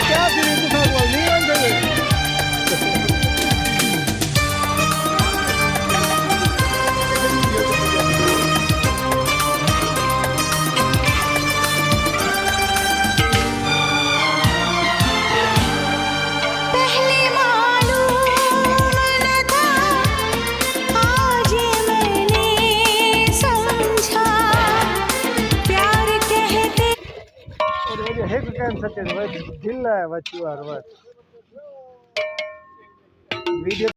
क्या फिर तो सब बोल नहीं आते पहले मालूम न था, आज मैंने समझा, प्यार कहते और वजह है कि कैन सके दिल है वचुआर वीडियो